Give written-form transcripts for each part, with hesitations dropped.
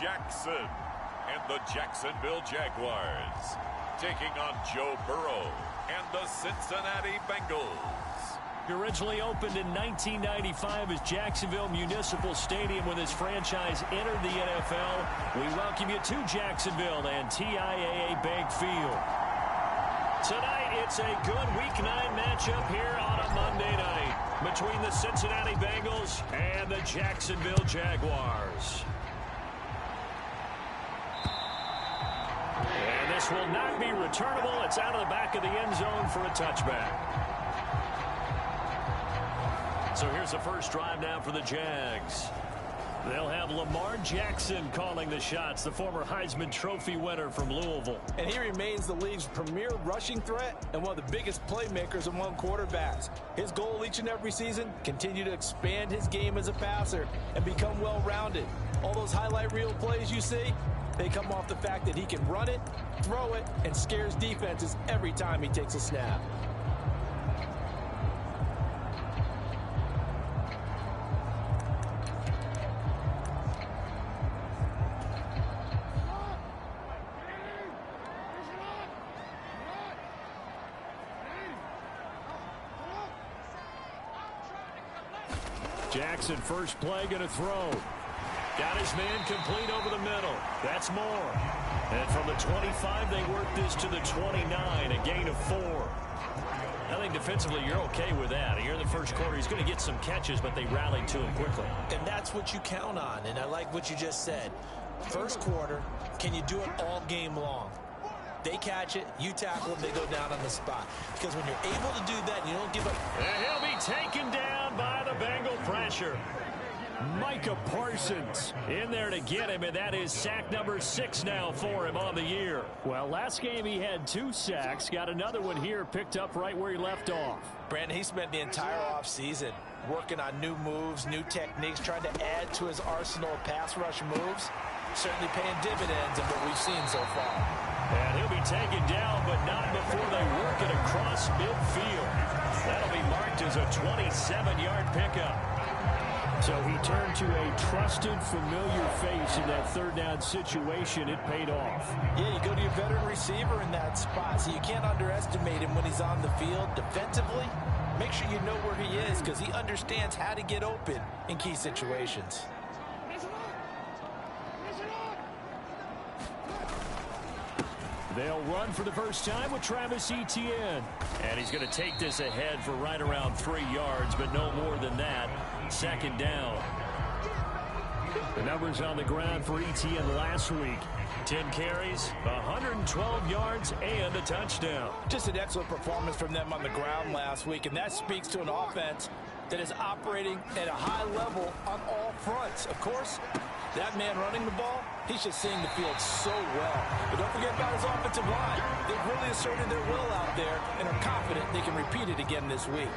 Jackson and the Jacksonville Jaguars, taking on Joe Burrow and the Cincinnati Bengals. Originally opened in 1995 as Jacksonville Municipal Stadium when this franchise entered the NFL. We welcome you to Jacksonville and TIAA Bank Field. Tonight, it's a good Week 9 matchup here on a Monday night between the Cincinnati Bengals and the Jacksonville Jaguars. And this will not be returnable. It's out of the back of the end zone for a touchback. So here's the first drive now for the Jags. They'll have Lamar Jackson calling the shots, the former Heisman Trophy winner from Louisville. And he remains the league's premier rushing threat and one of the biggest playmakers among quarterbacks. His goal each and every season, continue to expand his game as a passer and become well-rounded. All those highlight reel plays you see, they come off the fact that he can run it, throw it, and scares defenses every time he takes a snap. Jackson, first play, going to throw. Got his man complete over the middle. That's more. And from the 25, they work this to the 29, a gain of 4. I think defensively, you're okay with that. Here in the first quarter, he's going to get some catches, but they rallied to him quickly. And that's what you count on, and I like what you just said. First quarter, can you do it all game long? They catch it, you tackle them, they go down on the spot. Because when you're able to do that, you don't give up. And he'll be taken down by the Bengal pressure. Micah Parsons in there to get him, and that is sack number 6 now for him on the year. Well, last game he had 2 sacks. Got another one here picked up right where he left off. Brandon, he spent the entire offseason working on new moves, new techniques, trying to add to his arsenal of pass rush moves. Certainly paying dividends in what we've seen so far. And he'll be taken down, but not before they work it across midfield. That'll be marked as a 27-yard pickup. So he turned to a trusted, familiar face in that third down situation. It paid off. Yeah, you go to your veteran receiver in that spot, so you can't underestimate him when he's on the field. Defensively, make sure you know where he is because he understands how to get open in key situations. They'll run for the first time with Travis Etienne. And he's going to take this ahead for right around 3 yards, but no more than that. Second down. The numbers on the ground for Etienne last week. 10 carries, 112 yards, and a touchdown. Just an excellent performance from them on the ground last week, and that speaks to an offense that is operating at a high level on all fronts. Of course, that man running the ball, he's just seeing the field so well. But don't forget about his offensive line. They've really asserted their will out there and are confident they can repeat it again this week.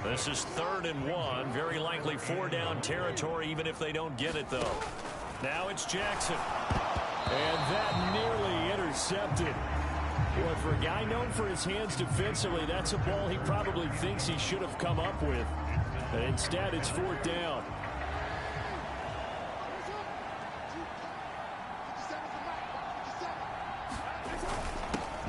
This is 3rd and 1. Very likely 4-down territory, even if they don't get it, though. Now it's Jackson. And that nearly intercepted. Boy, for a guy known for his hands defensively, that's a ball he probably thinks he should have come up with. But instead, it's 4th down.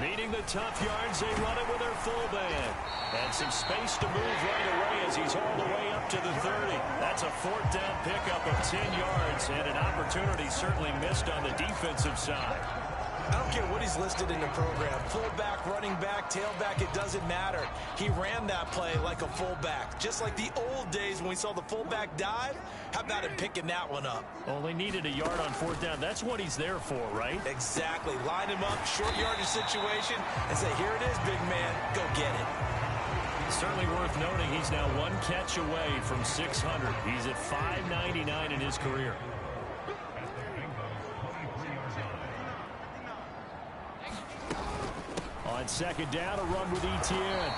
Needing the tough yards, they run it with their fullback. And some space to move right away as he's all the way up to the 30. That's a 4th down pickup of 10 yards and an opportunity certainly missed on the defensive side. I don't care what he's listed in the program. Fullback, running back, tailback, it doesn't matter. He ran that play like a fullback. Just like the old days when we saw the fullback dive. How about him picking that one up? Only needed a yard on 4th down. That's what he's there for, right? Exactly. Line him up, short yardage situation, and say, here it is, big man. Go get it. Certainly worth noting he's now 1 catch away from 600. He's at 599 in his career. On 2nd down, a run with Etienne.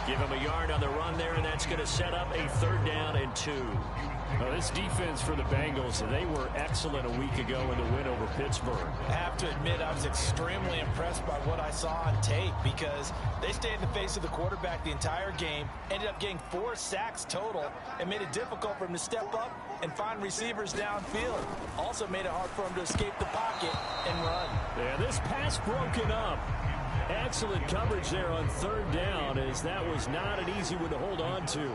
Give him a yard on the run there, and that's going to set up a 3rd down and 2. Well, this defense for the Bengals, they were excellent a week ago in the win over Pittsburgh. I have to admit, I was extremely impressed by what I saw on tape because they stayed in the face of the quarterback the entire game, ended up getting 4 sacks total, and made it difficult for him to step up and find receivers downfield. Also made it hard for him to escape the pocket and run. Yeah, this pass broken up. Excellent coverage there on 3rd down, as that was not an easy one to hold on to.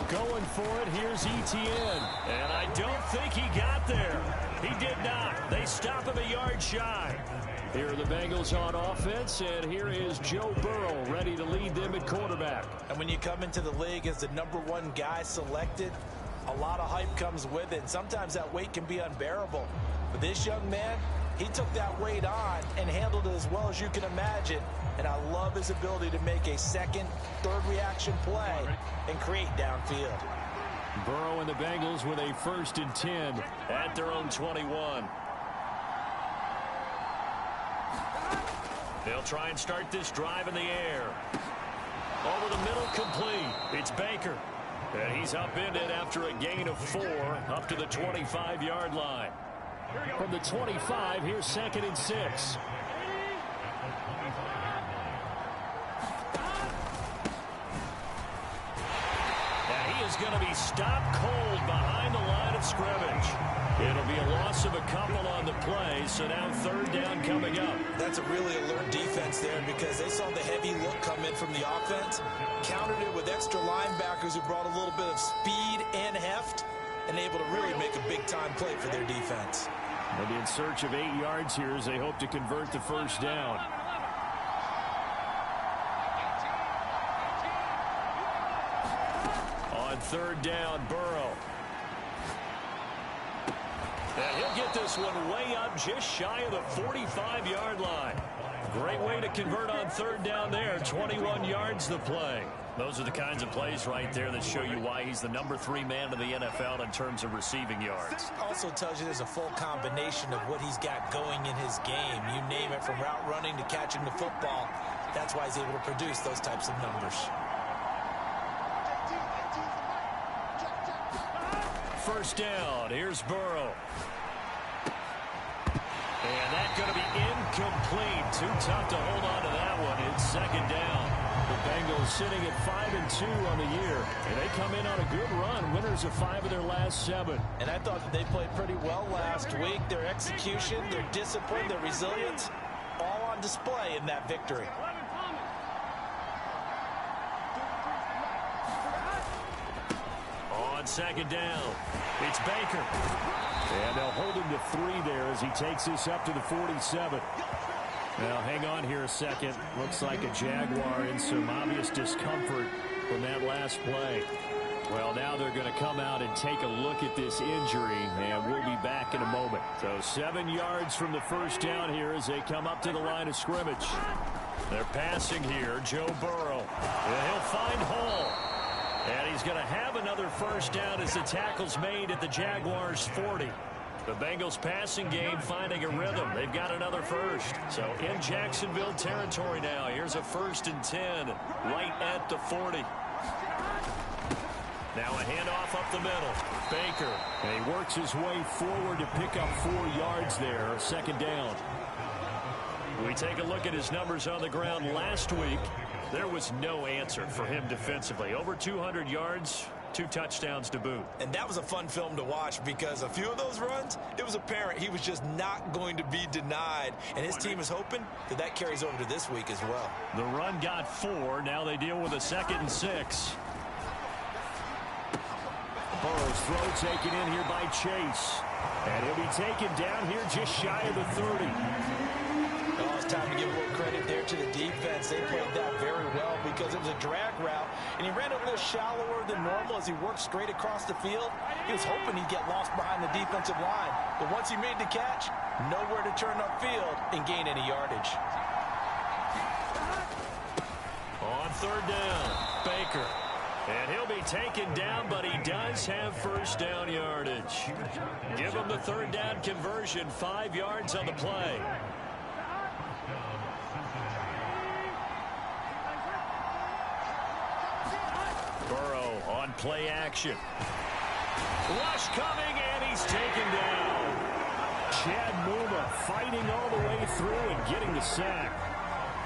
Going for it, here's Etienne. And I don't think he got there. He did not. They stop him a yard shy. Here are the Bengals on offense, and here is Joe Burrow ready to lead them at quarterback. And when you come into the league as the #1 guy selected, a lot of hype comes with it. Sometimes that weight can be unbearable. But this young man, he took that weight on and handled it as well as you can imagine. And I love his ability to make a second, third reaction play and create downfield. Burrow and the Bengals with a 1st and 10 at their own 21. They'll try and start this drive in the air. Over the middle, complete. It's Baker. And he's upended after a gain of 4 up to the 25-yard line. From the 25, here's 2nd and 6. And he is going to be stopped cold behind the line of scrimmage. It'll be a loss of a couple on the play, so now 3rd down coming up. That's a really alert defense there because they saw the heavy look come in from the offense, countered it with extra linebackers who brought a little bit of speed and heft, and able to really make a big-time play for their defense. And in search of 8 yards here as they hope to convert the 1st down. On 3rd down, Burrow. And he'll get this one way up just shy of the 45-yard line. Great way to convert on 3rd down there. 21 yards the play. Those are the kinds of plays right there that show you why he's the #3 man in the NFL in terms of receiving yards. Also tells you there's a full combination of what he's got going in his game. You name it, from route running to catching the football. That's why he's able to produce those types of numbers. 1st down. Here's Burrow. And that's going to be incomplete. Too tough to hold on to that one. It's 2nd down. The Bengals sitting at 5-2 on the year. And they come in on a good run. Winners of 5 of their last 7. And I thought that they played pretty well last week. Their execution, their discipline, their resilience, all on display in that victory. On 2nd down, it's Baker. And they'll hold him to 3 there as he takes this up to the 47. Now, hang on here a second. Looks like a Jaguar in some obvious discomfort from that last play. Well, now they're going to come out and take a look at this injury, and we'll be back in a moment. So 7 yards from the 1st down here as they come up to the line of scrimmage. They're passing here, Joe Burrow. And he'll find Hall. And he's going to have another 1st down as the tackle's made at the Jaguars' 40. The Bengals passing game finding a rhythm. They've got another 1st. So in Jacksonville territory now. Here's a 1st and 10 right at the 40. Now a handoff up the middle. Baker. And he works his way forward to pick up 4 yards there. 2nd down. We take a look at his numbers on the ground last week. There was no answer for him defensively. Over 200 yards, 2 touchdowns to boot. And that was a fun film to watch because a few of those runs, it was apparent he was just not going to be denied. And his team is hoping that that carries over to this week as well. The run got 4. Now they deal with a 2nd and 6. Burrow's throw taken in here by Chase. And he'll be taken down here just shy of the 30. Oh, it's time to give a little credit there to the defense. They played that very well because it was a drag route, and he ran a little shallower than normal as he worked straight across the field. He was hoping he'd get lost behind the defensive line, but once he made the catch, nowhere to turn upfield and gain any yardage. On 3rd down, Baker. And he'll be taken down, but he does have 1st down yardage. Give him the 3rd down conversion, 5 yards on the play. Burrow on play action. Rush coming, and he's taken down. Chad Muma fighting all the way through and getting the sack.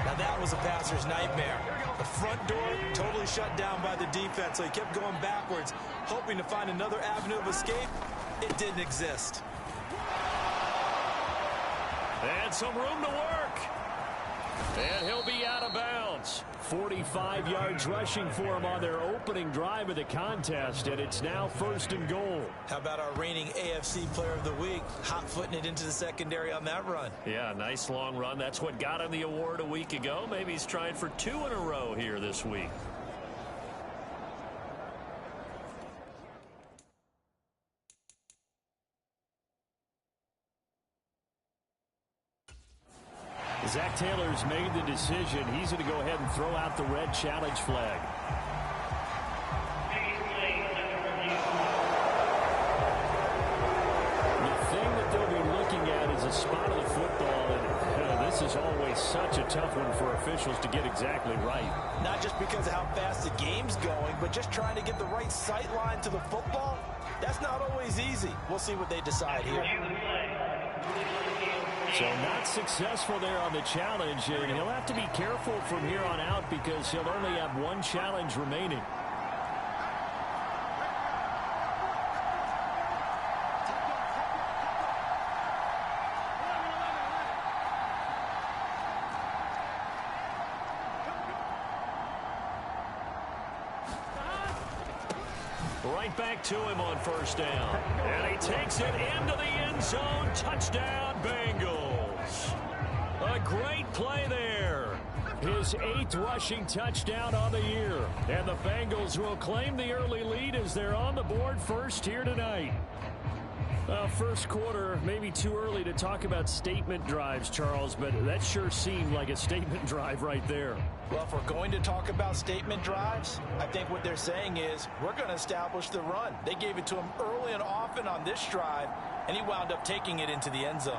Now that was a passer's nightmare. The front door totally shut down by the defense, so he kept going backwards, hoping to find another avenue of escape. It didn't exist. And some room to work. And he'll be out of bounds. 45 yards rushing for him on their opening drive of the contest, and it's now 1st and goal. How about our reigning AFC Player of the Week, hot-footing it into the secondary on that run? Yeah, nice long run. That's what got him the award a week ago. Maybe he's trying for 2 in a row here this week. Zach Taylor's made the decision. He's going to go ahead and throw out the red challenge flag. The thing that they'll be looking at is a spot of the football, and this is always such a tough one for officials to get exactly right. Not just because of how fast the game's going, but just trying to get the right sight line to the football. That's not always easy. We'll see what they decide here. So not successful there on the challenge, and he'll have to be careful from here on out because he'll only have 1 challenge remaining. Right back to him on 1st down. And he takes it into the end zone. Touchdown, Bengals. A great play there. His 8th rushing touchdown on the year. And the Bengals will claim the early lead as they're on the board first here tonight. First quarter, maybe too early to talk about statement drives, Charles, but that sure seemed like a statement drive right there. Well, if we're going to talk about statement drives, I think what they're saying is we're going to establish the run. They gave it to him early and often on this drive, and he wound up taking it into the end zone.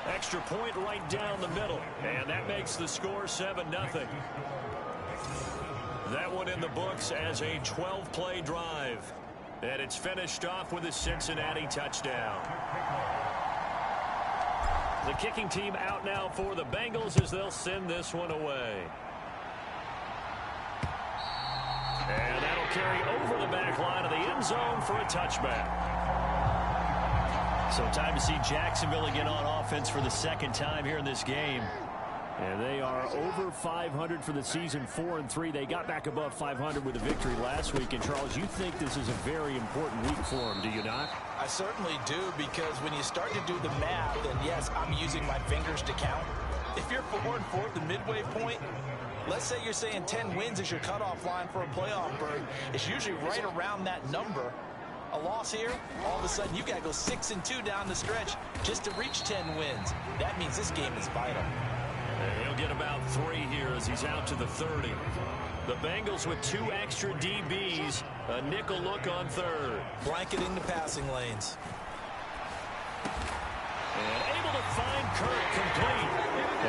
Extra point right down the middle, and that makes the score 7-0. That one in the books as a 12-play drive, and it's finished off with a Cincinnati touchdown. The kicking team out now for the Bengals as they'll send this one away. And that'll carry over the back line of the end zone for a touchback. So time to see Jacksonville again on offense for the 2nd time here in this game. And they are over 500 for the season, 4-3. They got back above 500 with a victory last week. And, Charles, you think this is a very important week for them, do you not? I certainly do, because when you start to do the math, and yes, I'm using my fingers to count. If you're 4-4 at the midway point, let's say you're saying 10 wins is your cutoff line for a playoff berth. It's usually right around that number. A loss here, all of a sudden you got to go 6-2 down the stretch just to reach 10 wins. That means this game is vital. And he'll get about 3 here as he's out to the 30. The Bengals with 2 extra DBs, a nickel look on 3rd. Blanketing the passing lanes. And able to find Kirk complete.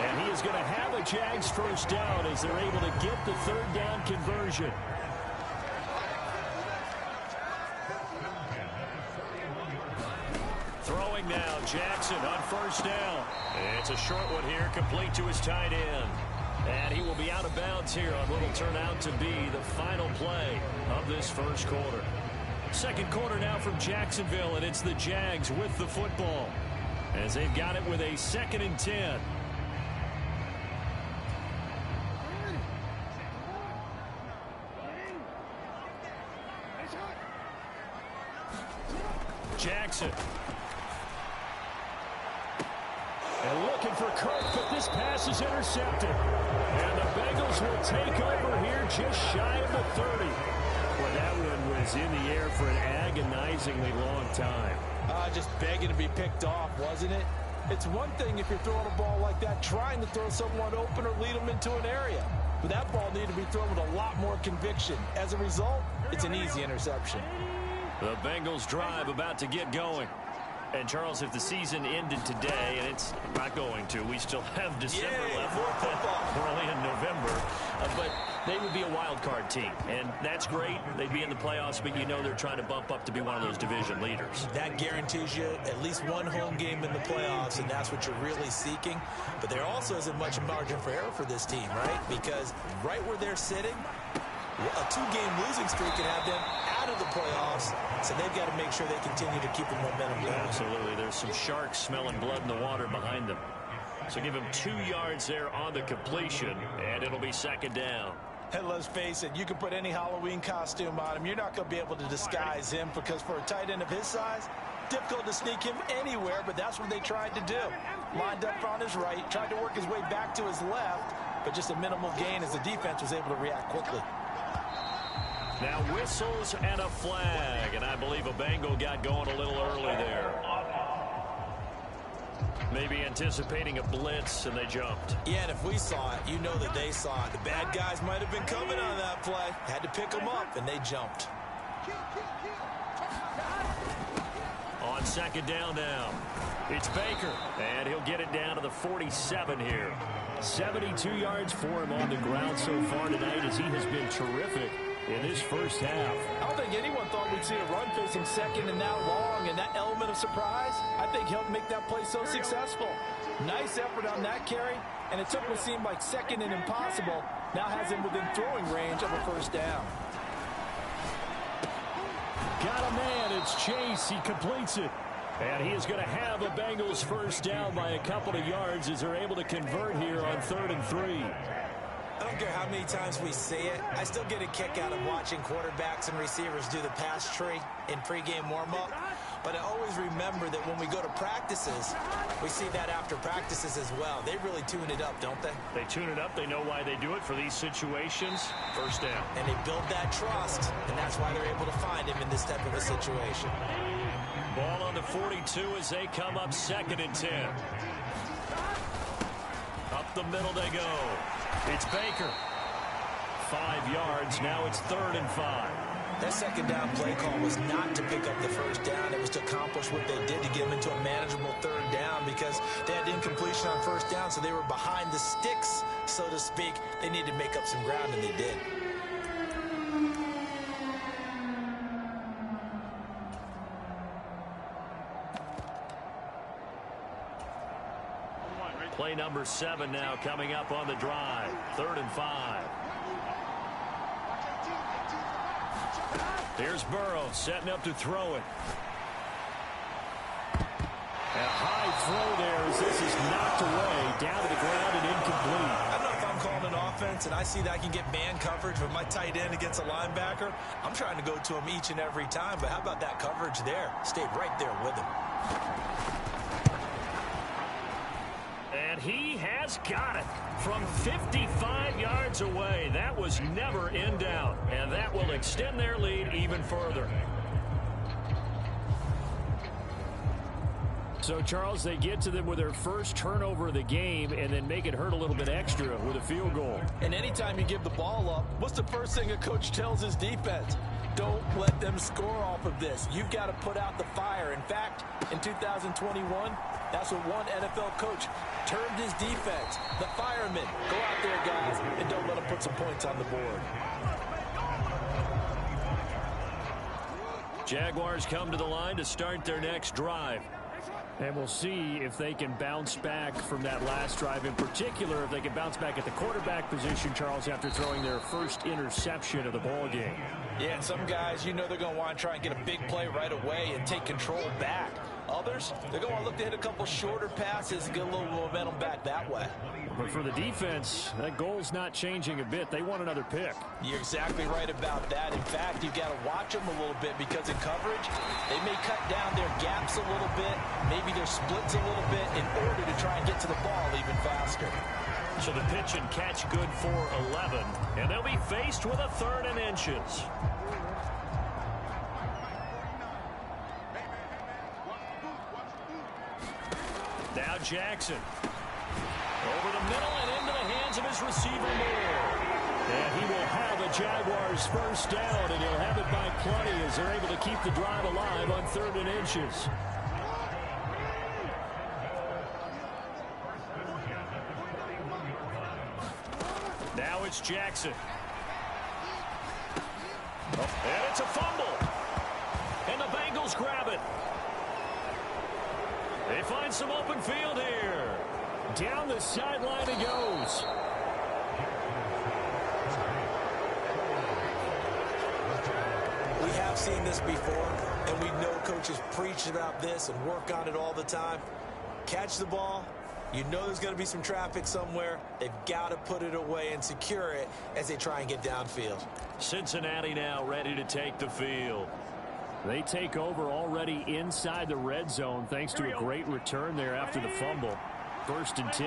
And he is going to have a Jags 1st down as they're able to get the 3rd down conversion. Throwing now, Jackson on 1st down. It's a short one here, complete to his tight end. And he will be out of bounds here on what will turn out to be the final play of this 1st quarter. 2nd quarter now from Jacksonville, and it's the Jags with the football as they've got it with a 2nd and 10. Jackson. And looking for Kirk, but this pass is intercepted. And the Bengals will take over here just shy of the 30. Well, that one was in the air for an agonizingly long time. Just begging to be picked off, wasn't it? It's one thing if you're throwing a ball like that, trying to throw someone open or lead them into an area. But that ball needed to be thrown with a lot more conviction. As a result, it's an easy interception. The Bengals drive about to get going. And, Charles, if the season ended today, and it's not going to, we still have December left. We're only in November. But they would be a wild card team. And that's great. They'd be in the playoffs, but you know they're trying to bump up to be one of those division leaders. That guarantees you at least one home game in the playoffs, and that's what you're really seeking. But there also isn't much margin for error for this team, right? Because right where they're sitting, a two-game losing streak can have them out of the playoffs, so they've got to make sure they continue to keep the momentum going. Absolutely. There's some sharks smelling blood in the water behind them. So give him 2 yards there on the completion, and it'll be second down. And let's face it, you can put any Halloween costume on him. You're not going to be able to disguise him because for a tight end of his size, difficult to sneak him anywhere, but that's what they tried to do. Lined up on his right, tried to work his way back to his left, but just a minimal gain as the defense was able to react quickly. Now whistles and a flag, and I believe a Bengal got going a little early there. Maybe anticipating a blitz, and they jumped. Yeah, and if we saw it, you know that they saw it. The bad guys might have been coming on that play. Had to pick them up, and they jumped. On second down now, it's Baker, and he'll get it down to the 47 here. 72 yards for him on the ground so far tonight as he has been terrific in this first half. I don't think anyone thought we'd see a run facing second and that long, and that element of surprise, I think, helped make that play so successful. Nice effort on that carry, and it took what seemed like second and impossible, now has him within throwing range of a first down. Got a man, it's Chase, he completes it. And he is going to have a Bengals first down by a couple of yards as they're able to convert here on 3rd and 3. I don't care how many times we see it. I still get a kick out of watching quarterbacks and receivers do the pass tree in pregame warm-up. But I always remember that when we go to practices, we see that after practices as well. They really tune it up, don't they? They tune it up. They know why they do it for these situations. First down. And they build that trust, and that's why they're able to find him in this type of a situation. Ball on the 42 as they come up 2nd and 10. Up the middle they go. It's Baker. 5 yards. Now it's 3rd and 5. That second down play call was not to pick up the first down. It was to accomplish what they did to get them into a manageable 3rd down because they had incompletion on first down, so they were behind the sticks, so to speak. They needed to make up some ground, and they did. Play number 7 now coming up on the drive. 3rd and 5. Here's Burrow setting up to throw it. And a high throw there as this is knocked away, down to the ground and incomplete. I don't know if I'm calling an offense and I see that I can get man coverage with my tight end against a linebacker. I'm trying to go to him each and every time, but how about that coverage there? Stayed right there with him. And he has got it from 55 yards away. That was never in doubt, and that will extend their lead even further. So, Charles, they get to them with their first turnover of the game and then make it hurt a little bit extra with a field goal. And anytime you give the ball up, what's the first thing a coach tells his defense? Don't let them score off of this. You've got to put out the fire. In fact, in 2021, that's what one NFL coach termed his defense. The firemen. Go out there, guys, and don't let them put some points on the board. Jaguars come to the line to start their next drive. And we'll see if they can bounce back from that last drive. In particular, if they can bounce back at the quarterback position, Charles, after throwing their first interception of the ball game. Yeah, and some guys, you know they're going to want to try and get a big play right away and take control back. Others, they're going to want to look to hit a couple shorter passes and get a little momentum back that way. But for the defense, that goal's not changing a bit. They want another pick. You're exactly right about that. In fact, you've got to watch them a little bit because in coverage, they may cut down their gaps a little bit, maybe their splits a little bit in order to try and get to the ball even faster. So the pitch and catch good for 11, and they'll be faced with a 3rd and inches. Now Jackson. Over the middle and into the hands of his receiver Moore. And he will have a Jaguars first down, and he'll have it by plenty as they're able to keep the drive alive on 3rd and inches. Now it's Jackson. And it's a fumble. And the Bengals grab it. They find some open field here. Down the sideline he goes. We have seen this before, and we know coaches preach about this and work on it all the time. Catch the ball. You know there's going to be some traffic somewhere. They've got to put it away and secure it as they try and get downfield. Cincinnati now ready to take the field. They take over already inside the red zone thanks to a great return there after the fumble. 1st and 10.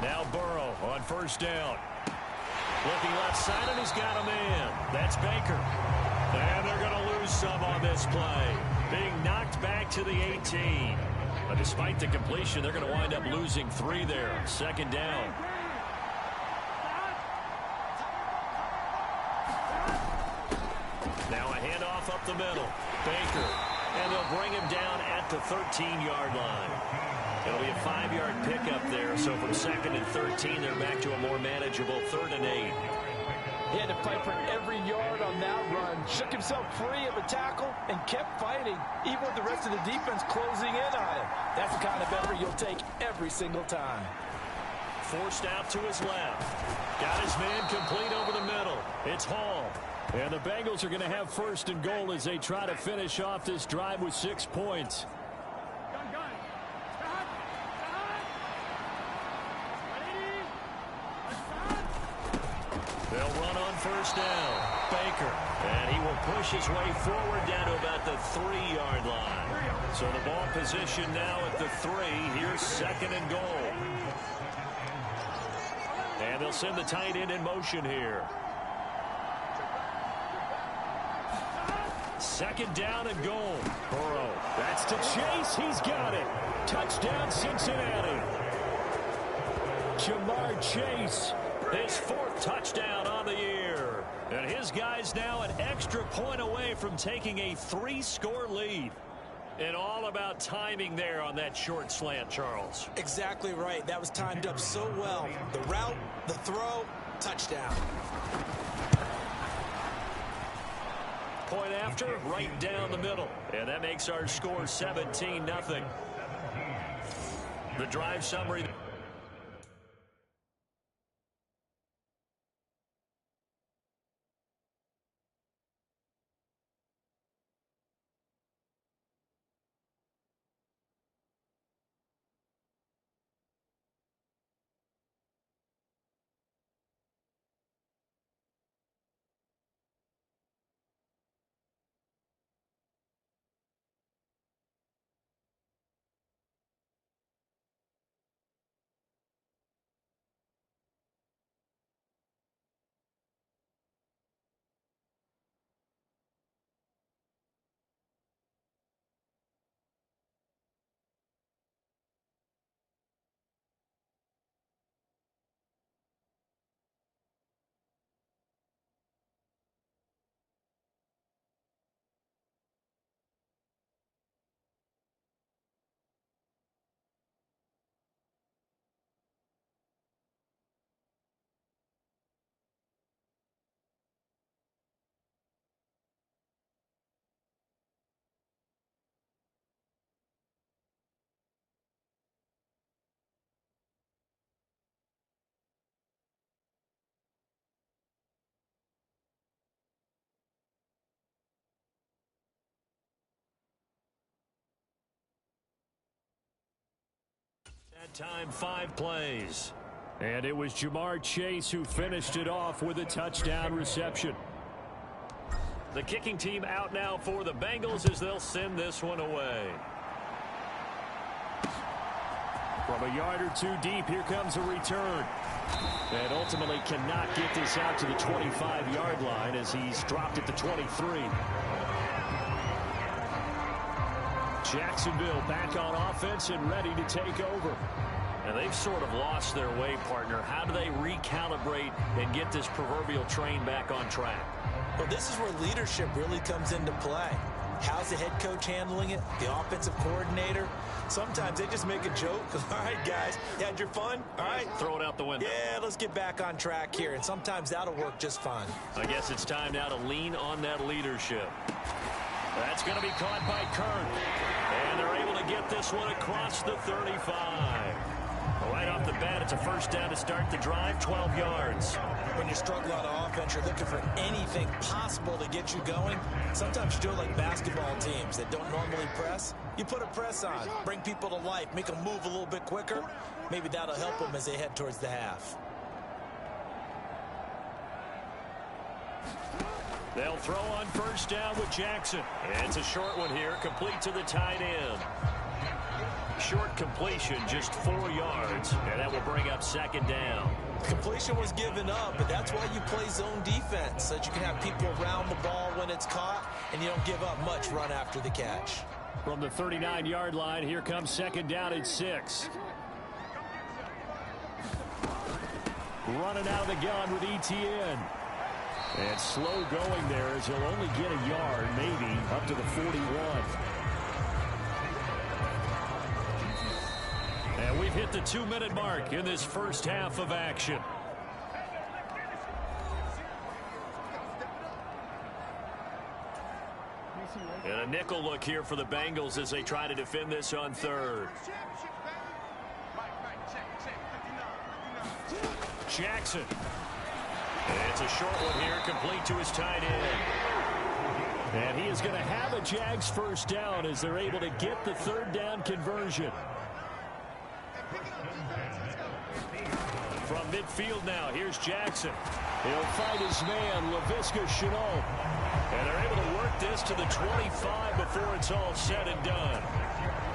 Now Burrow on 1st down. Looking left side, and he's got a man. That's Baker. And they're going to lose some on this play. Being knocked back to the 18. But despite the completion, they're going to wind up losing 3 there. 2nd down. Now a handoff up the middle. Baker. And they'll bring him down at the 13-yard line. It'll be a 5-yard pickup there. So from 2nd and 13, they're back to a more manageable 3rd and 8. He had to fight for every yard on that run. Shook himself free of a tackle and kept fighting, even with the rest of the defense closing in on him. That's the kind of effort you'll take every single time. Forced out to his left. Got his man complete over the middle. It's Hall. And the Bengals are going to have 1st and goal as they try to finish off this drive with 6 points. They'll run on 1st down. Baker. And he will push his way forward down to about the 3-yard line. So the ball position now at the 3. Here's 2nd and goal. And they'll send the tight end in motion here. 2nd down and goal. Burrow. That's to Chase. He's got it. Touchdown, Cincinnati. Jamar Chase. His 4th touchdown on the year. And his guys now an extra point away from taking a 3-score lead. And all about timing there on that short slant, Charles. Exactly right. That was timed up so well. The route, the throw, touchdown. Point after, right down the middle. And that makes our score 17-0. The drive summary. That time, 5 plays. And it was Jamar Chase who finished it off with a touchdown reception. The kicking team out now for the Bengals as they'll send this one away. From a yard or 2 deep, here comes a return. And ultimately cannot get this out to the 25-yard line as he's dropped at the 23. Jacksonville back on offense and ready to take over. And they've sort of lost their way, partner. How do they recalibrate and get this proverbial train back on track? Well, this is where leadership really comes into play. How's the head coach handling it? The offensive coordinator? Sometimes they just make a joke. All right, guys, you had your fun? All right. Throw it out the window. Yeah, let's get back on track here. And sometimes that'll work just fine. I guess it's time now to lean on that leadership. That's going to be caught by Kern. And they're able to get this one across the 35. Right off the bat, it's a first down to start the drive, 12 yards. When you struggle on offense, you're looking for anything possible to get you going. Sometimes you do it like basketball teams that don't normally press. You put a press on, bring people to life, make them move a little bit quicker. Maybe that'll help them as they head towards the half. They'll throw on first down with Jackson. And it's a short one here, complete to the tight end. Short completion, just 4 yards, and that will bring up second down. Completion was given up, but that's why you play zone defense, so that you can have people around the ball when it's caught, and you don't give up much run after the catch. From the 39-yard line, here comes second down and 6. Running out of the gun with ETN. And slow going there as he'll only get a yard, maybe, up to the 41. And we've hit the 2-minute mark in this first half of action. And a nickel look here for the Bengals as they try to defend this on third. Jackson. And it's a short one here, complete to his tight end. And he is going to have a Jags first down as they're able to get the third down conversion. From midfield now, here's Jackson. He'll fight his man, Laviska Shenault. And they're able to work this to the 25 before it's all said and done.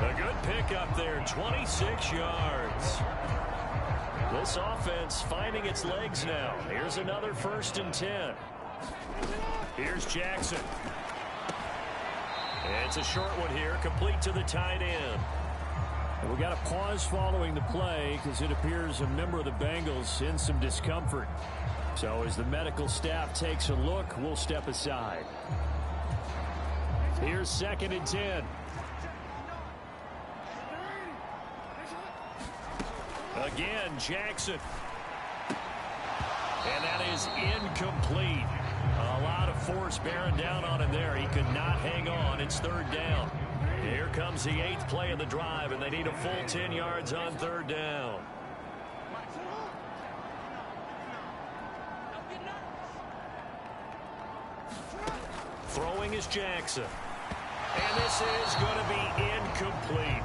A good pickup there, 26 yards. This offense finding its legs now. Here's another 1st and 10. Here's Jackson. And it's a short one here, complete to the tight end. And we got a pause following the play because it appears a member of the Bengals in some discomfort. So as the medical staff takes a look, we'll step aside. Here's 2nd and 10. Again, Jackson. And that is incomplete. A lot of force bearing down on him there. He could not hang on. It's 3rd down. Here comes the 8th play of the drive, and they need a full 10 yards on 3rd down. Throwing is Jackson. And this is going to be incomplete.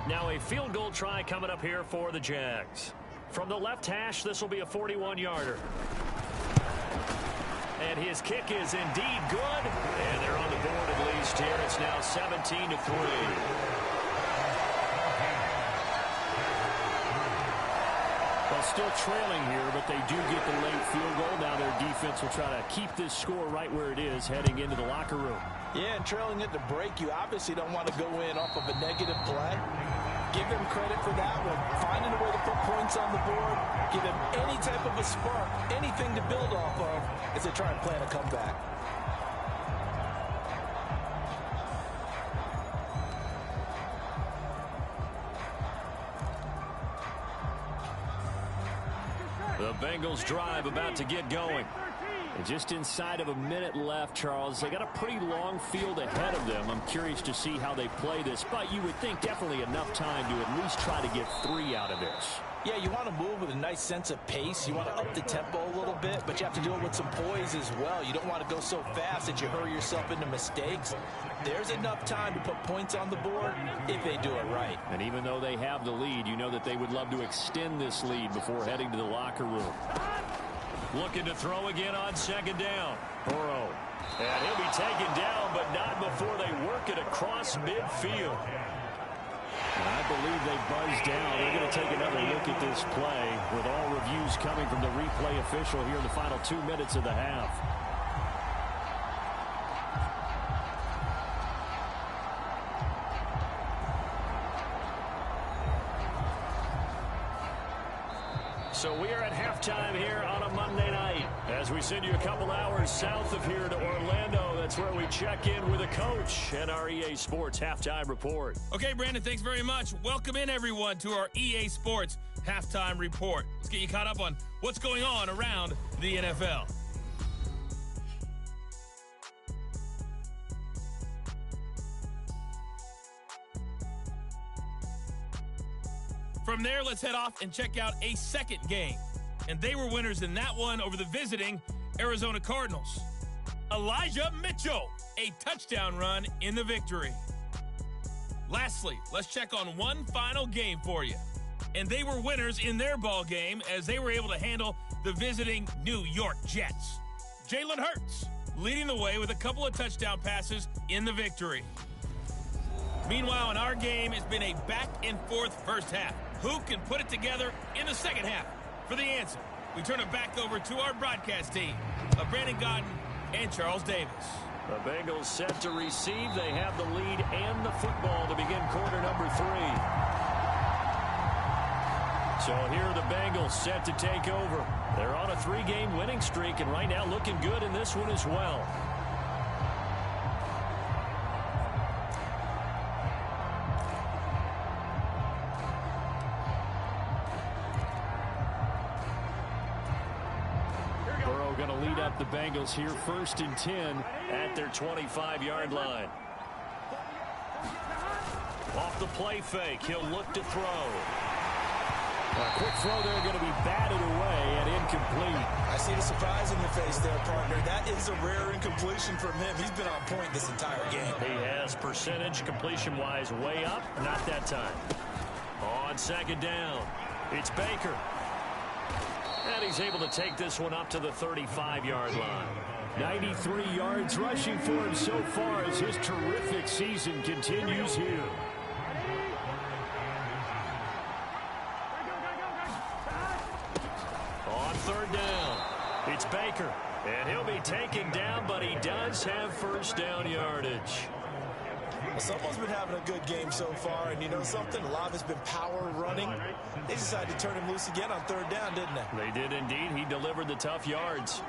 Now a field goal try coming up here for the Jags. From the left hash, this will be a 41-yarder. And his kick is indeed good. And they're on the board at least here. It's now 17-3. Well, still trailing here, but they do get the late field goal. Now their defense will try to keep this score right where it is heading into the locker room. Yeah, and trailing it to break, you obviously don't want to go in off of a negative play. Give them credit for that one. Finding a way to put points on the board. Give them any type of a spark, anything to build off of as they try and plan a comeback. The Bengals drive about to get going. And just inside of a minute left, Charles. They got a pretty long field ahead of them. I'm curious to see how they play this, but you would think definitely enough time to at least try to get 3 out of this. Yeah, you want to move with a nice sense of pace. You want to up the tempo a little bit, but you have to do it with some poise as well. You don't want to go so fast that you hurry yourself into mistakes. There's enough time to put points on the board if they do it right. And even though they have the lead, you know that they would love to extend this lead before heading to the locker room. Looking to throw again on 2nd down. Burrow. And he'll be taken down, but not before they work it across midfield. I believe they buzzed down. They're going to take another look at this play with all reviews coming from the replay official here in the final 2 minutes of the half. So we are at halftime here on a Monday night as we send you a couple hours south of here to Orlando. That's where we check in with a coach and our EA Sports Halftime Report. Okay, Brandon, thanks very much. Welcome in, everyone, to our EA Sports Halftime Report. Let's get you caught up on what's going on around the NFL. From there, let's head off and check out a second game. And they were winners in that one over the visiting Arizona Cardinals. Elijah Mitchell, a touchdown run in the victory. Lastly, let's check on one final game for you. And they were winners in their ball game as they were able to handle the visiting New York Jets. Jalen Hurts leading the way with a couple of touchdown passes in the victory. Meanwhile, in our game, it's been a back-and-forth first half. Who can put it together in the second half? For the answer, we turn it back over to our broadcast team of Brandon Godden and Charles Davis. The Bengals set to receive. They have the lead and the football to begin quarter number 3. So here are the Bengals set to take over. They're on a 3-game winning streak and right now looking good in this one as well. Going to lead up the Bengals here 1st and 10 at their 25-yard line. Off the play fake, he'll look to throw. A quick throw there going to be batted away and incomplete. I see the surprise in your face there, partner. That is a rare incompletion from him. He's been on point this entire game. He has percentage completion-wise way up, not that time. On 2nd down, it's Baker. And he's able to take this one up to the 35-yard line. 93 yards rushing for him so far as his terrific season continues here. On 3rd down, it's Baker. And he'll be taken down, but he does have first down yardage. Well, someone's been having a good game so far, and you know something? A lot of it's been power running. They decided to turn him loose again on 3rd down, didn't they? They did indeed. He delivered the tough yards.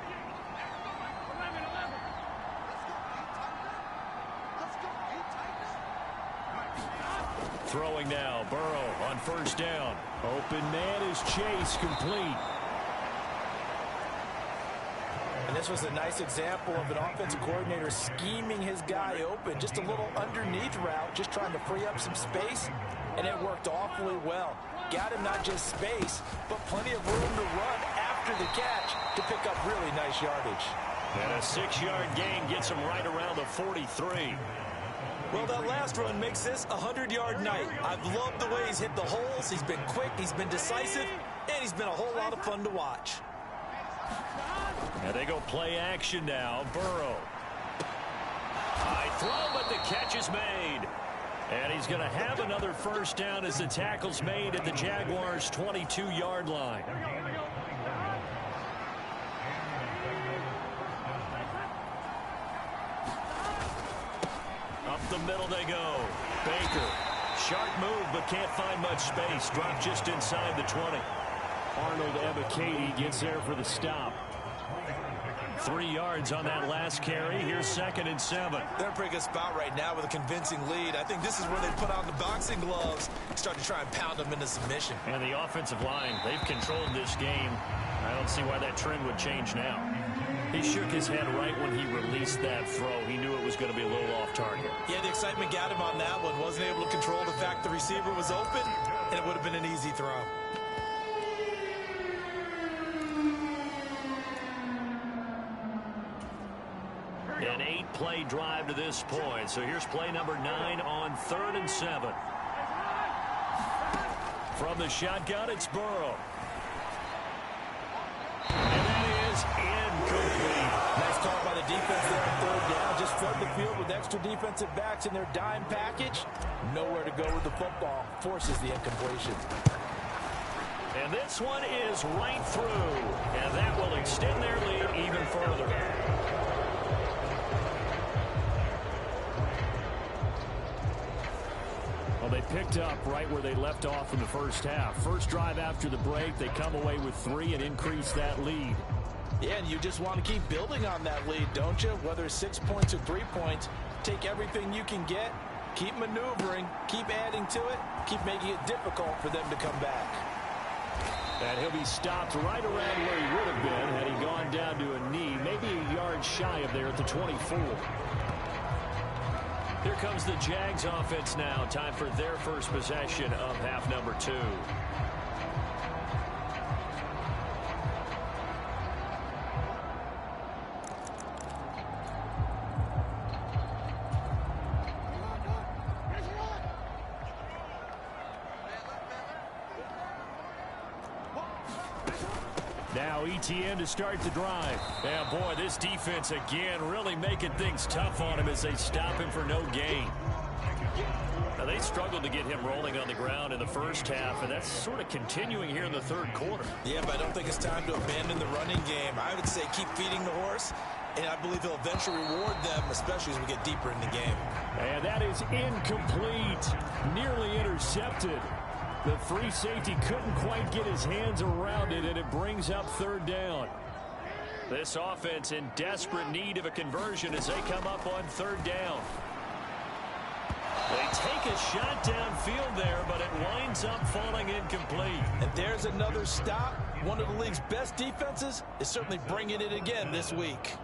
Throwing now, Burrow on 1st down. Open man is Chase, complete. And this was a nice example of an offensive coordinator scheming his guy open. Just a little underneath route, just trying to free up some space, and it worked awfully well. Got him not just space, but plenty of room to run after the catch to pick up really nice yardage. And a 6-yard gain gets him right around the 43. Well, that last run makes this a 100-yard night. I've loved the way he's hit the holes. He's been quick, he's been decisive, and he's been a whole lot of fun to watch. And they go play action now. Burrow. High throw, but the catch is made. And he's going to have another first down as the tackle's made at the Jaguars' 22-yard line. Up the middle they go. Baker. Sharp move, but can't find much space. Dropped just inside the 20. Arnold Ebiketie gets there for the stop. 3 yards on that last carry. Here's 2nd and 7. They're in a pretty good spot right now with a convincing lead. I think this is where they put on the boxing gloves, start to try and pound them into submission. And the offensive line, they've controlled this game. I don't see why that trend would change now. He shook his head right when he released that throw. He knew it was going to be a little off target. Yeah, the excitement got him on that one. Wasn't able to control the fact the receiver was open, and it would have been an easy throw. An 8-play drive to this point. So here's play number 9 on 3rd and 7. From the shotgun, it's Burrow. And that is incomplete. Nice call by the defense there on 3rd down. Just flood the field with extra defensive backs in their dime package. Nowhere to go with the football. Forces the incompletion. And this one is right through. And that will extend their lead even further. Well, they picked up right where they left off in the first half. First drive after the break, they come away with 3 and increase that lead. Yeah, and you just want to keep building on that lead, don't you? Whether it's 6 points or 3 points, take everything you can get, keep maneuvering, keep adding to it, keep making it difficult for them to come back. And he'll be stopped right around where he would have been had he gone down to a knee, maybe a yard shy of there at the 24. Here comes the Jags offense now. Time for their first possession of half number 2. Now ETN to start the drive. Yeah, boy, this defense again really making things tough on him as they stop him for no gain. Now, they struggled to get him rolling on the ground in the first half, and that's sort of continuing here in the third quarter. Yeah, but I don't think it's time to abandon the running game. I would say keep feeding the horse, and I believe he'll eventually reward them, especially as we get deeper in the game. And that is incomplete. Nearly intercepted. The free safety couldn't quite get his hands around it, and it brings up third down. This offense in desperate need of a conversion as they come up on third down. They take a shot downfield there, but it winds up falling incomplete. And there's another stop. One of the league's best defenses is certainly bringing it again this week.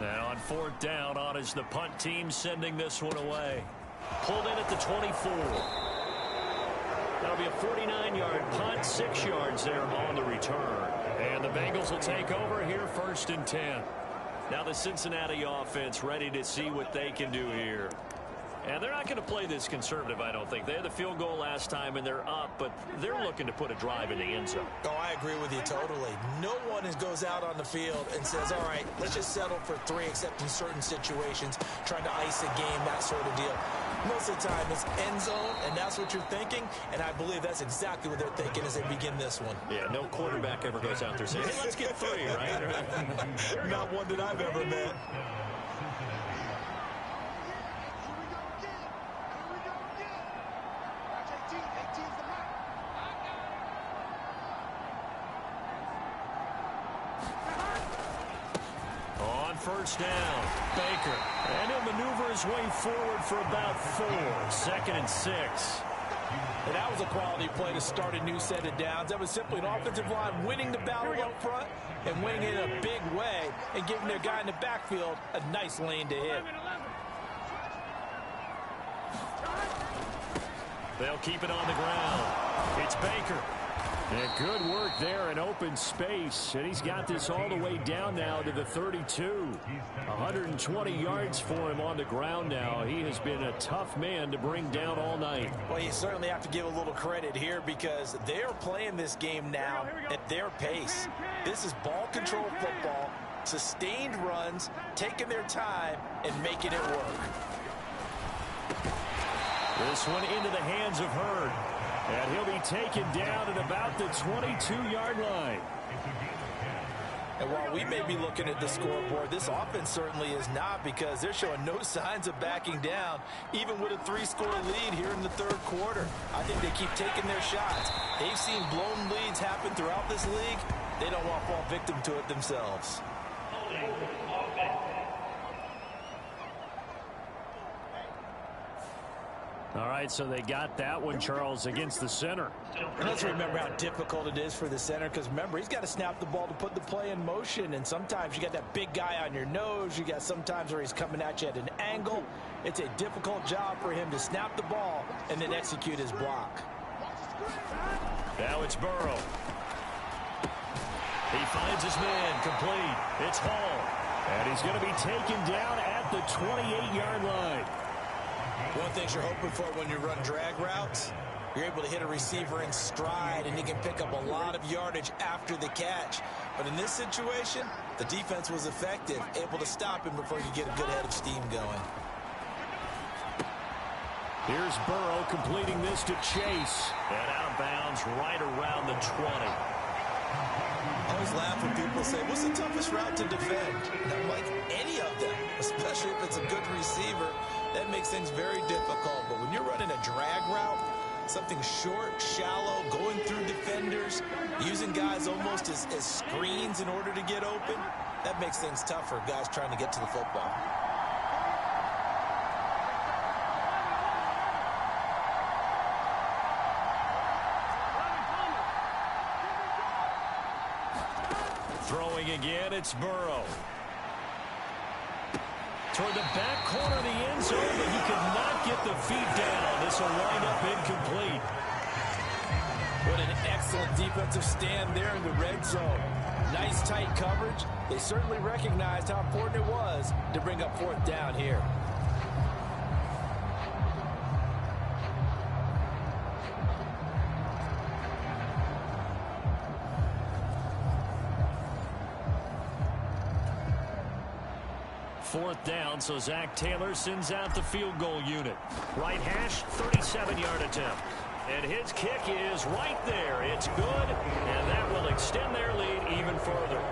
And on fourth down, on is the punt team sending this one away. Pulled in at the 24. That'll be a 49-yard punt, 6 yards there on the return. And the Bengals will take over here first and 10. Now the Cincinnati offense ready to see what they can do here. And they're not going to play this conservative, I don't think. They had the field goal last time, and they're up, but they're looking to put a drive in the end zone. Oh, I agree with you totally. No one goes out on the field and says, all right, let's just settle for 3, except in certain situations, trying to ice a game, that sort of deal. Most of the time, it's end zone, and that's what you're thinking, and I believe that's exactly what they're thinking as they begin this one. Yeah, no quarterback ever goes out there saying, hey, let's get 3, right? Not one that I've ever met. First down, Baker. And he'll maneuver his way forward for about 4. 2nd and 6. And that was a quality play to start a new set of downs. That was simply an offensive line winning the battle up front and winning it in a big way and giving their guy in the backfield a nice lane to hit. They'll keep it on the ground. It's Baker. And good work there in open space. And he's got this all the way down now to the 32. 120 yards for him on the ground now. He has been a tough man to bring down all night. Well, you certainly have to give a little credit here because they're playing this game now at their pace. This is ball control football, sustained runs, taking their time, and making it work. This one into the hands of Hurd. And he'll be taken down at about the 22-yard line. And while we may be looking at the scoreboard, this offense certainly is not because they're showing no signs of backing down, even with a 3-score lead here in the third quarter. I think they keep taking their shots. They've seen blown leads happen throughout this league. They don't want to fall victim to it themselves. All right, so they got that one, Charles, against the center. And let's remember how difficult it is for the center because, remember, he's got to snap the ball to put the play in motion. And sometimes you got that big guy on your nose. You got sometimes where he's coming at you at an angle. It's a difficult job for him to snap the ball and then execute his block. Now it's Burrow. He finds his man complete. It's Hall. And he's going to be taken down at the 28-yard line. One of the things you're hoping for when you run drag routes You're able to hit a receiver in stride, and he can pick up a lot of yardage after the catch. But in this situation, the defense was effective, able to stop him before he could get a good head of steam going. Here's Burrow completing this to Chase. And out of bounds right around the 20. I always laugh when people say, what's the toughest route to defend? And I'm like, any of them, especially if it's a good receiver. That makes things very difficult. But when you're running a drag route, something short, shallow, going through defenders, using guys almost as screens in order to get open, that makes things tough for guys trying to get to the football. Throwing again, it's Burrow. Toward the back corner of the end zone, but he could not get the feet down. This will wind up incomplete. What an excellent defensive stand there in the red zone. Nice tight coverage. They certainly recognized how important it was to bring up fourth down here. Fourth down, so Zach Taylor sends out the field goal unit. Right hash, 37-yard attempt. And his kick is right there. It's good, and that will extend their lead even further.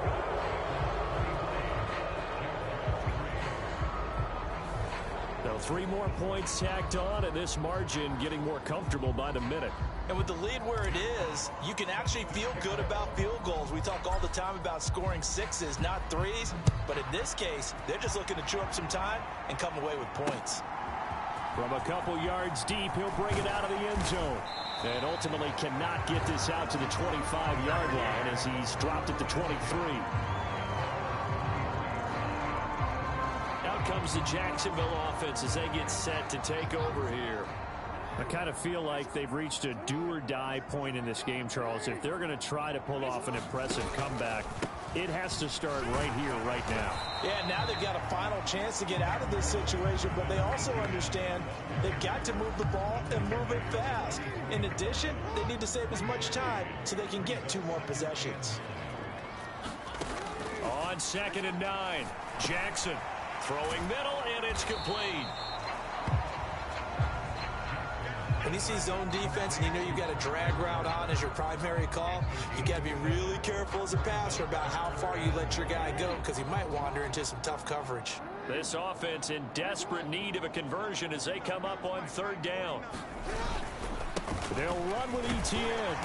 Now 3 more points tacked on, and this margin getting more comfortable by the minute. And with the lead where it is, you can actually feel good about field goals. We talk all the time about scoring 6s, not 3s. But in this case, they're just looking to chew up some time and come away with points. From a couple yards deep, he'll bring it out of the end zone. And ultimately cannot get this out to the 25-yard line as he's dropped at the 23. Out comes the Jacksonville offense as they get set to take over here. I kind of feel like they've reached a do-or-die point in this game, Charles. If they're going to try to pull off an impressive comeback, it has to start right here, right now. Yeah, now they've got a final chance to get out of this situation, but they also understand they've got to move the ball and move it fast. In addition, they need to save as much time so they can get 2 more possessions. On 2nd and 9, Jackson throwing middle, and it's complete. When you see zone defense and you know you've got a drag route on as your primary call, you got to be really careful as a passer about how far you let your guy go because he might wander into some tough coverage. This offense in desperate need of a conversion as they come up on 3rd down. They'll run with Etienne.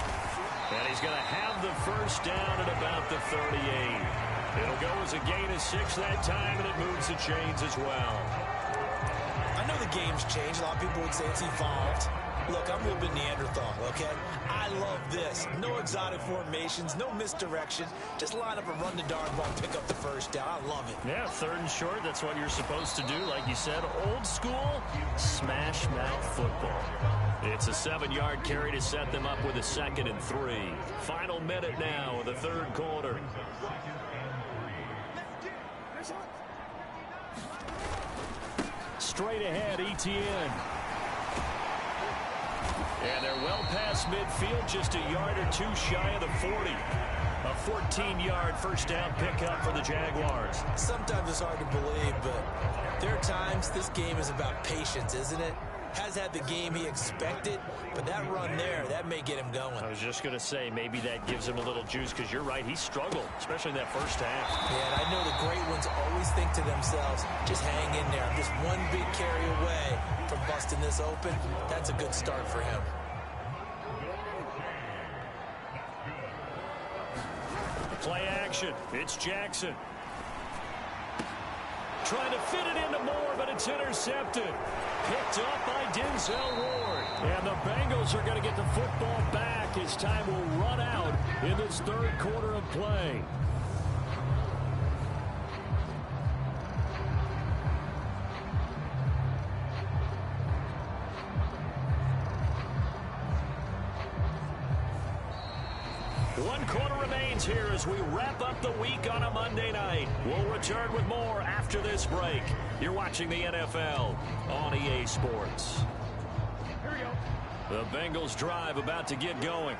And he's going to have the first down at about the 38. It'll go as a gain of 6 that time, and it moves the chains as well. I know the game's changed. A lot of people would say it's evolved. Look, I'm a little bit Neanderthal, okay? I love this. No exotic formations, no misdirection. Just line up and run the darn ball, pick up the first down. I love it. Yeah, 3rd and short, that's what you're supposed to do. Like you said, old school, smash mouth football. It's a 7-yard carry to set them up with a 2nd and 3. Final minute now of the 3rd quarter. Straight ahead, Etienne. And they're well past midfield, just a yard or 2 shy of the 40. A 14-yard first down pickup for the Jaguars. Sometimes it's hard to believe, but there are times this game is about patience, isn't it? Has had the game he expected, but that run there, that may get him going. I was just going to say, maybe that gives him a little juice, because you're right, he struggled, especially in that first half. Yeah, and I know the great ones always think to themselves, just hang in there. I'm just one big carry away from busting this open. That's a good start for him. Play action. It's Jackson. Trying to fit it into Moore, but it's intercepted. Picked up by Denzel Ward. And the Bengals are going to get the football back as time will run out in this 3rd quarter of play. One quarter remains here as we wrap up the week on a Monday night. We'll return with more after this break. You're watching the NFL on EA Sports. The Bengals drive about to get going.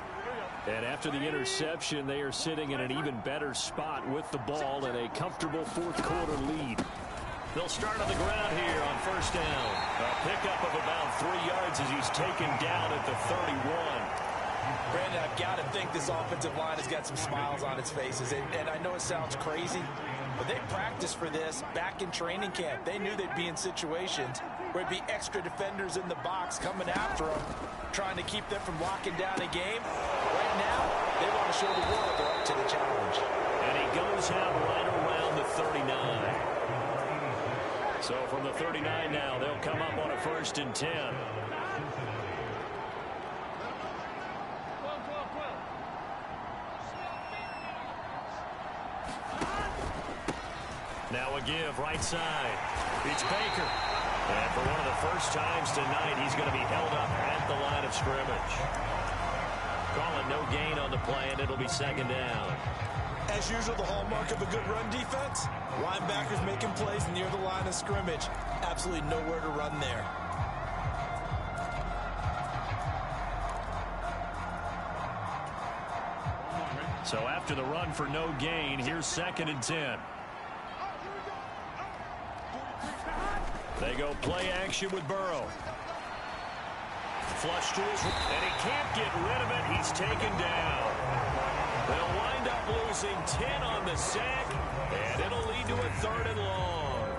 And after the interception, they are sitting in an even better spot with the ball and a comfortable fourth quarter lead. They'll start on the ground here on first down. A pickup of about 3 yards as he's taken down at the 31. Brandon, I've got to think this offensive line has got some smiles on its faces. And I know it sounds crazy, but they practiced for this back in training camp. They knew they'd be in situations where it'd be extra defenders in the box coming after them, trying to keep them from locking down a game. Right now, they want to show the world they're up to the challenge. And he goes out right around the 39. So from the 39 now, they'll come up on a 1st and 10. Now a give right side. It's Baker. And for one of the first times tonight, he's going to be held up at the line of scrimmage. Calling no gain on the play, and it'll be 2nd down. As usual, the hallmark of a good run defense, linebackers making plays near the line of scrimmage. Absolutely nowhere to run there. So after the run for no gain, here's 2nd and 10. They go play action with Burrow. Flush to his, and he can't get rid of it. He's taken down. They'll wind up losing 10 on the sack, and it'll lead to a 3rd and long.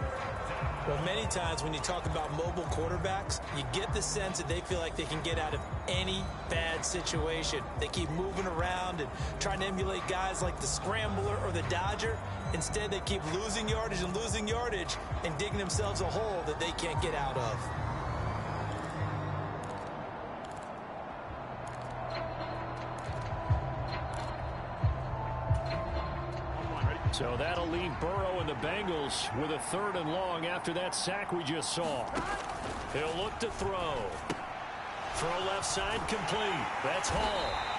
Well, many times when you talk about mobile quarterbacks, you get the sense that they feel like they can get out of any bad situation. They keep moving around and trying to emulate guys like the Scrambler or the Dodger. Instead, they keep losing yardage and digging themselves a hole that they can't get out of. So that'll leave Burrow and the Bengals with a 3rd and long after that sack we just saw. He'll look to throw. Throw left side complete. That's Hall.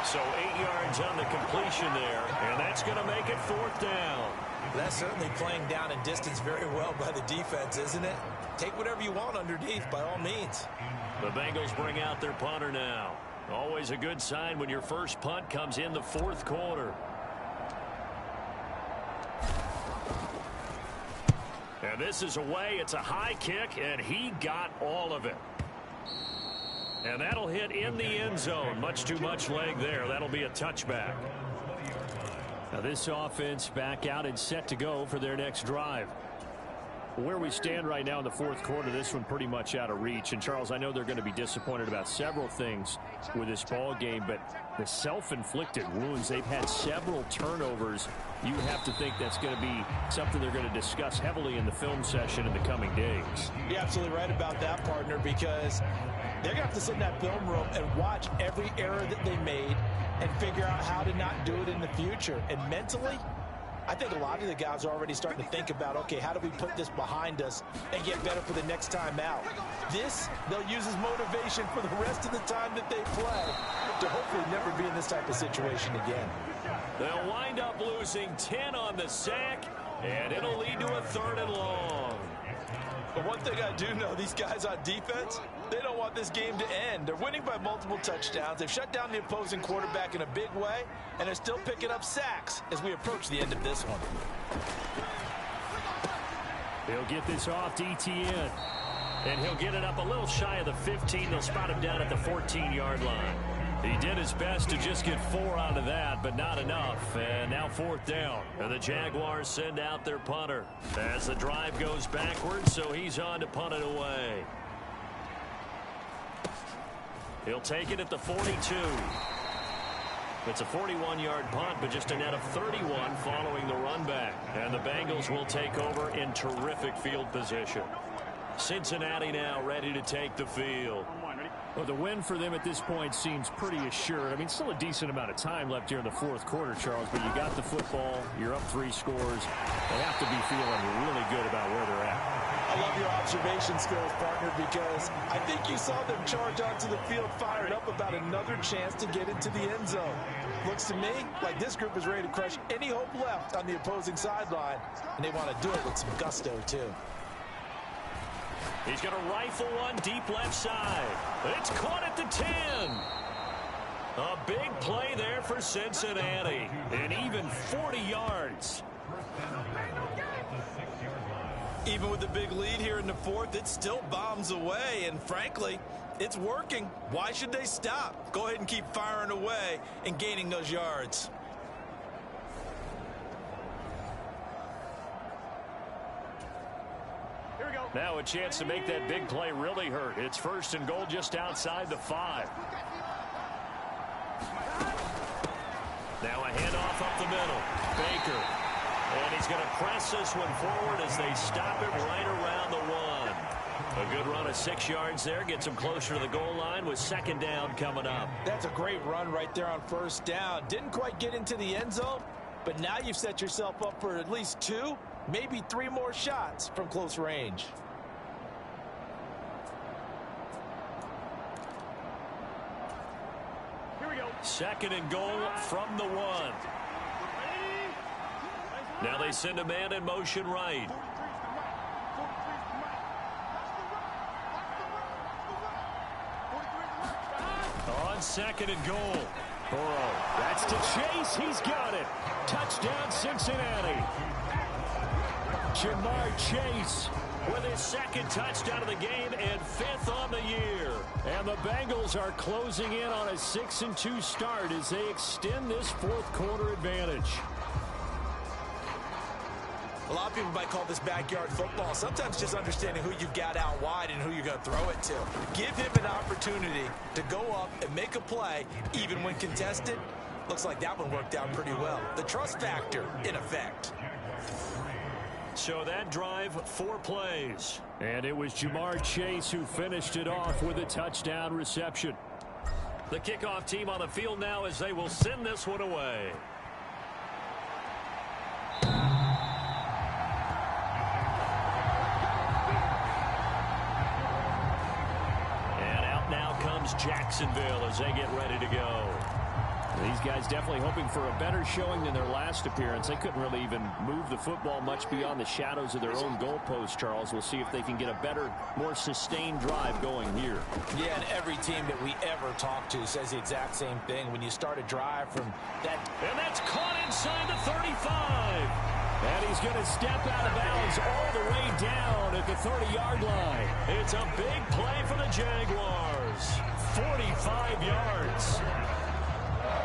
So 8 yards on the completion there, and that's going to make it 4th down. That's certainly playing down and distance very well by the defense, isn't it? Take whatever you want underneath, by all means. The Bengals bring out their punter now. Always a good sign when your first punt comes in the 4th quarter. And this is away. It's a high kick, and he got all of it. And that'll hit in the end zone. Much too much leg there. That'll be a touchback. Now this offense back out and set to go for their next drive. Where we stand right now in the 4th quarter, this one pretty much out of reach. And Charles, I know they're going to be disappointed about several things with this ball game, but the self-inflicted wounds, they've had several turnovers. You have to think that's going to be something they're going to discuss heavily in the film session in the coming days. You're absolutely right about that, partner, because they're going to have to sit in that film room and watch every error that they made and figure out how to not do it in the future. And mentally, I think a lot of the guys are already starting to think about, okay, how do we put this behind us and get better for the next time out? This, they'll use as motivation for the rest of the time that they play to hopefully never be in this type of situation again. They'll wind up losing 10 on the sack, and it'll lead to a 3rd and long. But one thing I do know, these guys on defense, they don't want this game to end. They're winning by multiple touchdowns. They've shut down the opposing quarterback in a big way, and they're still picking up sacks as we approach the end of this one. He'll get this off to ETN, and he'll get it up a little shy of the 15. They'll spot him down at the 14-yard line. He did his best to just get 4 out of that, but not enough. And now 4th down. And the Jaguars send out their punter as the drive goes backwards, so he's on to punt it away. He'll take it at the 42. It's a 41-yard punt, but just a net of 31 following the run back. And the Bengals will take over in terrific field position. Cincinnati now ready to take the field. Well, the win for them at this point seems pretty assured. I mean, still a decent amount of time left here in the 4th quarter, Charles, but you got the football, you're up 3 scores. They have to be feeling really good about where they're at. I love your observation skills, partner, because I think you saw them charge onto the field fired up about another chance to get into the end zone. Looks to me like this group is ready to crush any hope left on the opposing sideline, and they want to do it with some gusto, too. He's going to rifle one deep left side. It's caught at the 10. A big play there for Cincinnati. And even 40 yards. Even with the big lead here in the fourth, it still bombs away. And frankly, it's working. Why should they stop? Go ahead and keep firing away and gaining those yards. Now a chance to make that big play really hurt. It's 1st and goal just outside the 5. Now a handoff up the middle. Baker. And he's going to press this one forward as they stop it right around the 1. A good run of 6 yards there. Gets him closer to the goal line with 2nd down coming up. That's a great run right there on 1st down. Didn't quite get into the end zone, but now you've set yourself up for at least 2, maybe 3 more shots from close range. Here we go. 2nd and goal from the 1. Now they send a man in motion right. On 2nd and goal. Burrow. That's to Chase. He's got it. Touchdown, Cincinnati. Jamar Chase with his 2nd touchdown of the game and 5th on the year. And the Bengals are closing in on a 6-2 start as they extend this 4th quarter advantage. A lot of people might call this backyard football. Sometimes just understanding who you've got out wide and who you're going to throw it to. Give him an opportunity to go up and make a play, even when contested. Looks like that one worked out pretty well. The trust factor in effect. So that drive, 4 plays. And it was Jamar Chase who finished it off with a touchdown reception. The kickoff team on the field now as they will send this one away. Jacksonville as they get ready to go. These guys definitely hoping for a better showing than their last appearance. They couldn't really even move the football much beyond the shadows of their own goalpost, Charles. We'll see if they can get a better, more sustained drive going here. Yeah, and every team that we ever talk to says the exact same thing. When you start a drive from that... And that's caught inside the 35. And he's going to step out of bounds all the way down at the 30-yard line. It's a big play for the Jaguars. 45 yards.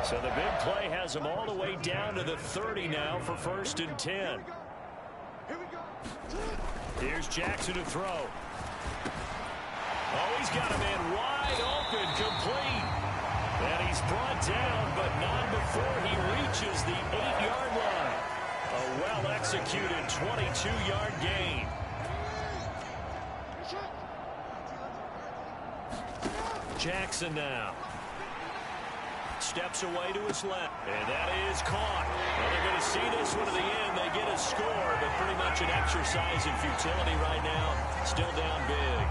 So the big play has him all the way down to the 30 now for 1st and 10. Here's Jackson to throw. Oh, he's got a man wide open, complete. And he's brought down, but not before he reaches the 8-yard line. A well-executed 22-yard gain. Jackson now. Steps away to his left. And that is caught. Well, they're going to see this one to the end. They get a score, but pretty much an exercise in futility right now. Still down big.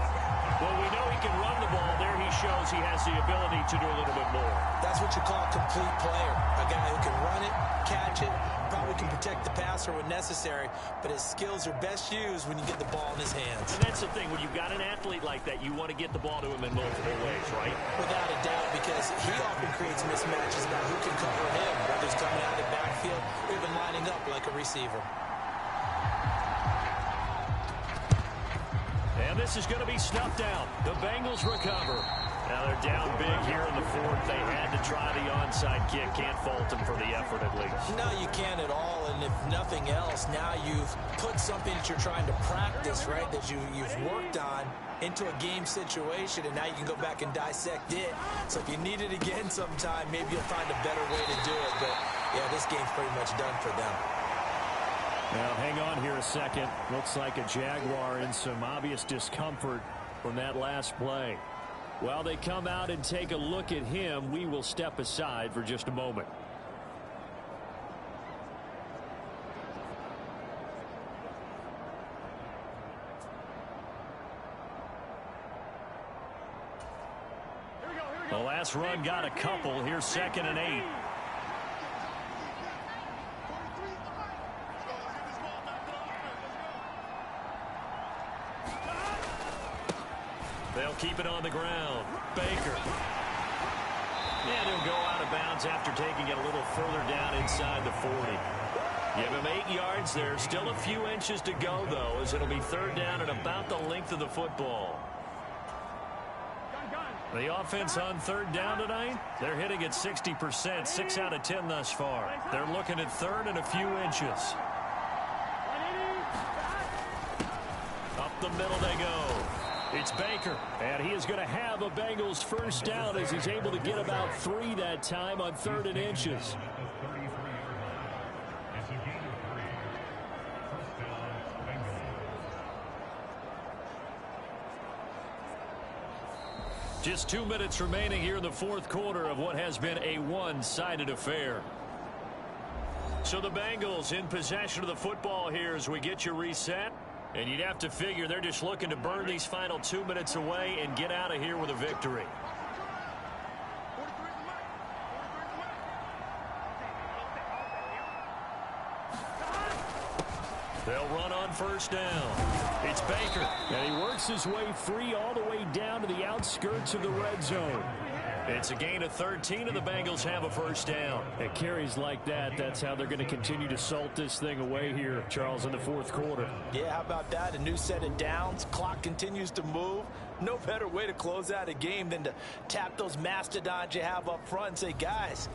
Well, we know he can run the ball. There he shows he has the ability to do a little bit more. That's what you call a complete player. A guy who can run it, catch it, probably can protect the passer when necessary, but his skills are best used when you get the ball in his hands. And that's the thing. When you've got an athlete like that, you want to get the ball to him in multiple ways, right? Without a doubt, because he often creates mismatches about who can cover him, whether he's coming out of the backfield or even lining up like a receiver. And this is going to be snuffed out. The Bengals recover. Now they're down big here in the fourth. They had to try the onside kick. Can't fault them for the effort at least. No, you can't at all. And if nothing else, now you've put something that you're trying to practice, right, that you've worked on into a game situation, and now you can go back and dissect it. So if you need it again sometime, maybe you'll find a better way to do it. But, yeah, this game's pretty much done for them. Now, hang on here a second. Looks like a Jaguar in some obvious discomfort from that last play. While they come out and take a look at him, we will step aside for just a moment. The last run got a couple. Here's 2nd and 8. They'll keep it on the ground. Baker. And he'll go out of bounds after taking it a little further down inside the 40. Give him 8 yards there. Still a few inches to go, though, as it'll be third down at about the length of the football. The offense on third down tonight, they're hitting at 60%, 6 out of 10 thus far. They're looking at third and a few inches. Up the middle they go. It's Baker, and he is going to have a Bengals first down as he's able to get about 3 that time on third and inches. Just 2 minutes remaining here in the fourth quarter of what has been a one-sided affair. So the Bengals in possession of the football here as we get you reset. And you'd have to figure they're just looking to burn these final 2 minutes away and get out of here with a victory. They'll run on first down. It's Baker. And he works his way free all the way down to the outskirts of the red zone. It's a gain of 13, and the Bengals have a first down. It carries like that. That's how they're going to continue to salt this thing away here, Charles, in the fourth quarter. Yeah, how about that? A new set of downs. Clock continues to move. No better way to close out a game than to tap those mastodons you have up front and say, guys,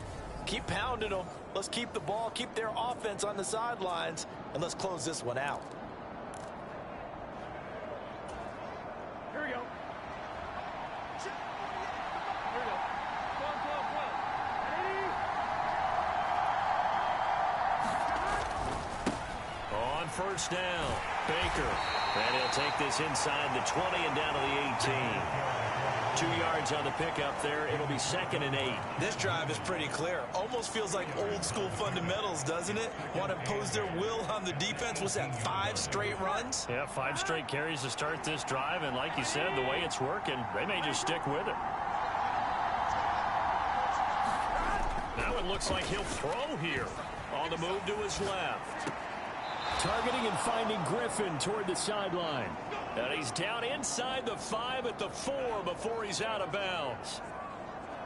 keep pounding them. Let's keep the ball, keep their offense on the sidelines, and let's close this one out. Here we go. On first down, Baker. And he'll take this inside the 20 and down to the 18. 2 yards on the pickup there. It'll be 2nd and 8. This drive is pretty clear. Almost feels like old school fundamentals, doesn't it? Want to impose their will on the defense. What's that, 5 straight runs? Yeah, 5 straight carries to start this drive. And like you said, the way it's working, they may just stick with it. Now it looks like he'll throw here. On the move to his left. Targeting and finding Griffin toward the sideline. And he's down inside the 5 at the 4 before he's out of bounds.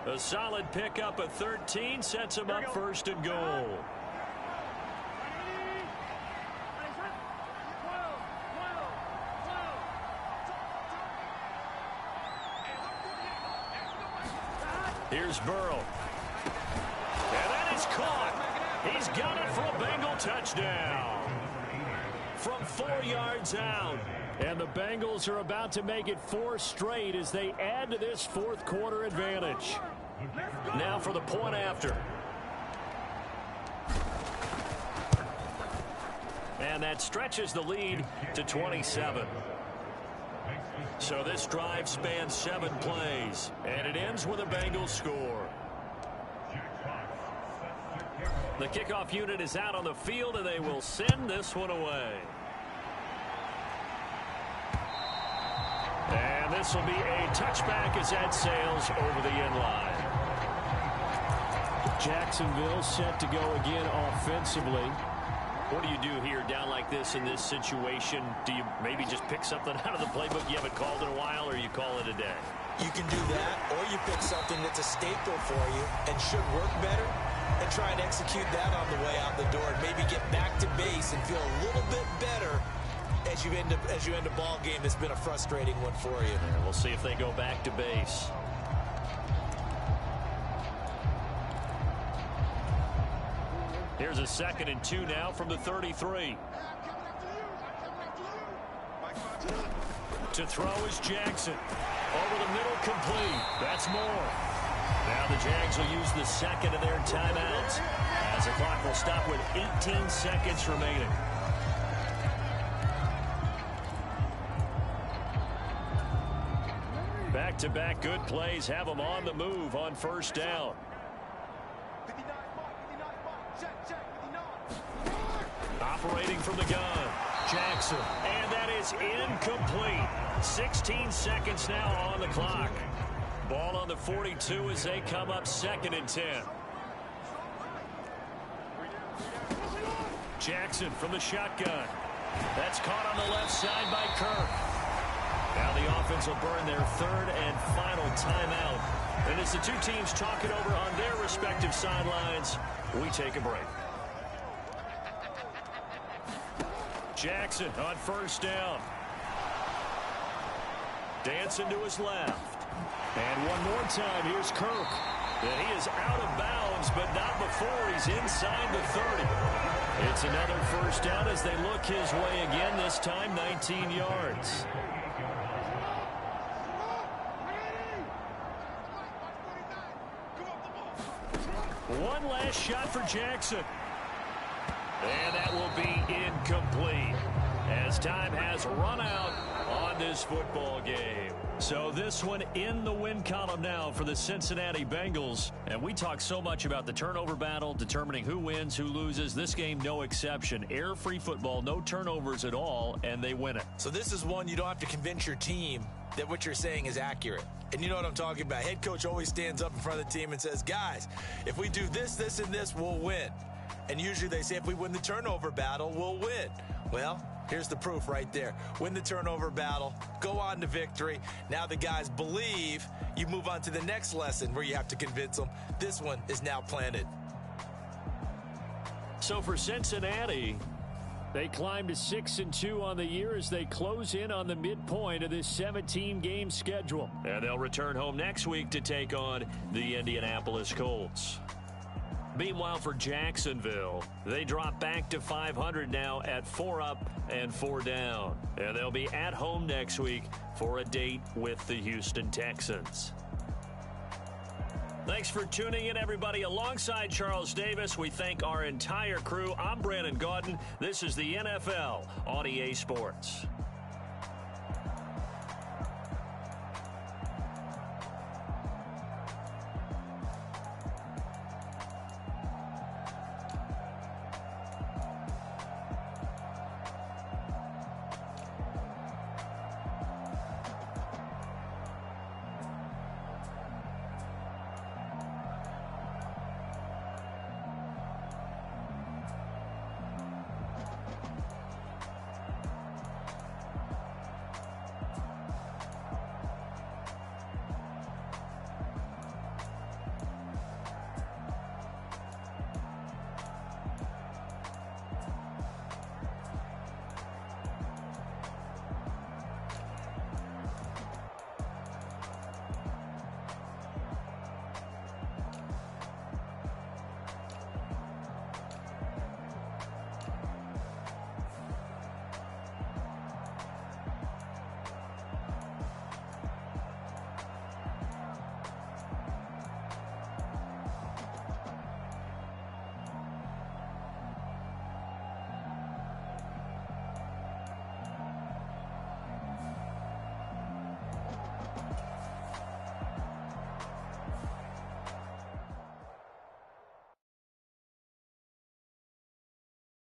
A solid pickup of 13 sets him up first and goal. Here's Burrow. And that is caught. He's got it for a Bengal touchdown. From 4 yards out. And the Bengals are about to make it 4 straight as they add to this fourth quarter advantage. Now for the point after. And that stretches the lead to 27. So this drive spans 7 plays. And it ends with a Bengals score. The kickoff unit is out on the field, and they will send this one away. And this will be a touchback as that sails over the end line. Jacksonville set to go again offensively. What do you do here down like this in this situation? Do you maybe just pick something out of the playbook you haven't called in a while, or you call it a day? You can do that, or you pick something that's a staple for you and should work better and try and execute that on the way out the door and maybe get back to base and feel a little bit better as you end a ball game that's been a frustrating one for you. Yeah, we'll see if they go back to base. Here's a 2nd and 2 now from the 33. To throw is Jackson. Over the middle, complete. That's more. Now the Jags will use the second of their timeouts as the clock will stop with 18 seconds remaining. Back-to-back good plays have them on the move on first down. Operating from the gun, Jackson, and that is incomplete. 16 seconds now on the clock. Ball on the 42 as they come up 2nd and 10. Jackson from the shotgun. That's caught on the left side by Kirk. Now the offense will burn their third and final timeout. And as the two teams talk it over on their respective sidelines, we take a break. Jackson on first down. Dancing to his left. And one more time, here's Kirk. And he is out of bounds, but not before he's inside the 30. It's another first down as they look his way again, this time 19 yards. One last shot for Jackson. And that will be incomplete as time has run out on this football game. So this one in the win column now for the Cincinnati Bengals. And we talk so much about the turnover battle, determining who wins, who loses. This game, no exception. Air-free football, no turnovers at all, and they win it. So this is one you don't have to convince your team that what you're saying is accurate. And you know what I'm talking about. Head coach always stands up in front of the team and says, guys, if we do this, this, and this, we'll win. And usually they say if we win the turnover battle, we'll win. Well, here's the proof right there. Win the turnover battle, go on to victory. Now the guys believe. You move on to the next lesson where you have to convince them. This one is now planted. So for Cincinnati, they climb to 6-2 on the year as they close in on the midpoint of this 17-game schedule. And they'll return home next week to take on the Indianapolis Colts. Meanwhile, for Jacksonville, they drop back to 500 now at 4 up and 4 down. And they'll be at home next week for a date with the Houston Texans. Thanks for tuning in, everybody. Alongside Charles Davis, we thank our entire crew. I'm Brandon Gaudin. This is the NFL on EA Sports.